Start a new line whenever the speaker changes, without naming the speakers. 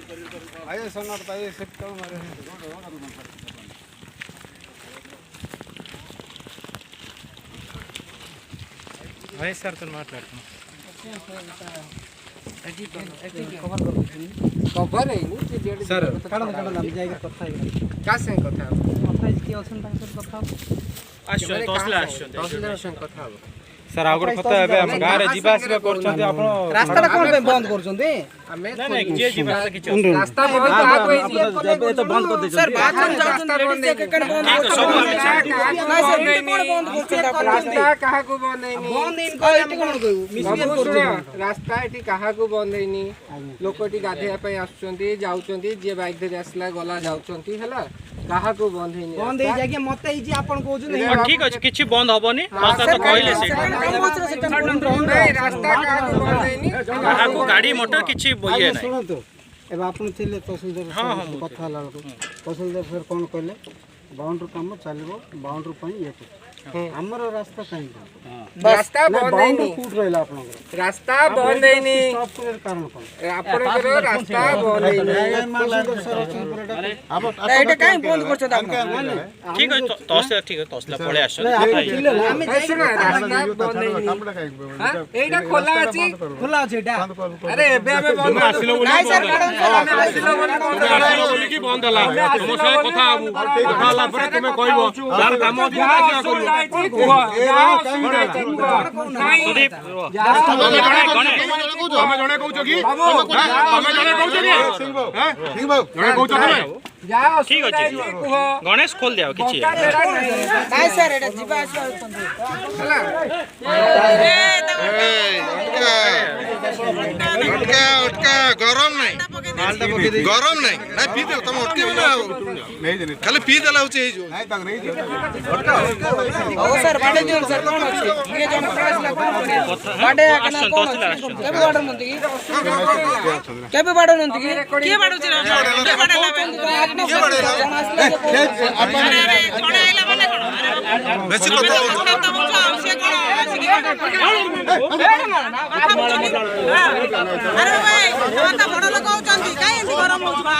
आइए सोनार ताइए सेट करो मारे
भाई सर तो మాట్లాడుతున్నా
कवर है नी
सर
हम जाएगा कथा है का से कथा कथा की ऑप्शन तक सर कथा
आश्चर्य तहसीलदार
संग कथा हो
सर आगुर कथा एबे हम गारे जीवा आसीबा करछन्ते आपण
रास्ता कोन पे बंद करछन्ते
नहीं जे जीवा किछ
रास्ता बंद आ कोई ए तो बंद कर दे सर बाथरूम जाउछन लेडीज के कन बंद नहीं सर कोन बंद करछन रास्ता कहा को बंद नहीं बंद इनको एटी कोन कहू मिसबिहेव करछन रास्ता एटी कहा को बंद हैनी लोकटी गाधेया पे आछुचंती जाउचंती जे बाइक धरि आसला गला जाउचंती हला कहा को बंद हैनी बंद हे जाके मते ही जे आपण कहू
ठीक अछि किछि बंद हबनी रास्ता तो कहले से
रास्ता कहा को बंद हैनी
कहा को गाड़ी मोटर किछि बोइए नै
सुनो तो एबे आपण थिले तहसीलदार कथा हला तहसीलदार सर कोन कहले बाउंड्री काम चलबो बाउंड्री पई ये हमर रास्ता कहीं रास्ता बंद नहीं फुट रहला आपन रास्ता बंद नहीं स्टॉप करे कारण कोन आपन के रास्ता बंद नहीं अब
एटा काई बंद करछ आपन
ठीक है तहसीलदार ठीक है तहसीलदार पळे आछो
हम जाइना रास्ता बंद नहीं हां एटा खोला अछि एटा अरे एबे हमें बंद आसिलो नहीं सर मैडम आसिलो बोली
की बंद हला हम से कथा आबू कथा हला पर तुमे कहबो यार काम अधिक क्या करियो
सुदीप
हमें जणे कहू कि हमें जणे कहू कि सिंह बाबू हैं सिंह बाबू जणे कहू तुमे
जाओ
ठीक अछि गणेश खोल दियो किछि
नहीं सर एटा जीवा आछन हला
उठका गरम नहीं ना पी दे तुम उठके ना नहीं देनी खाली पी देला होचे हे जो नहीं तक नहीं जो
ओ सर बाडे जो सर कोन अछि ये जन क्लास ला कोन बाडे आकना कोन केबे ऑर्डर मंती केबे बाडे नंती के बाडो छी के बाडे लाबे आपने कोन आइला माने कोन
बेसी कथा
से अरे भाई आता बड़ लोग होचंती काई एंती गरम होउछबा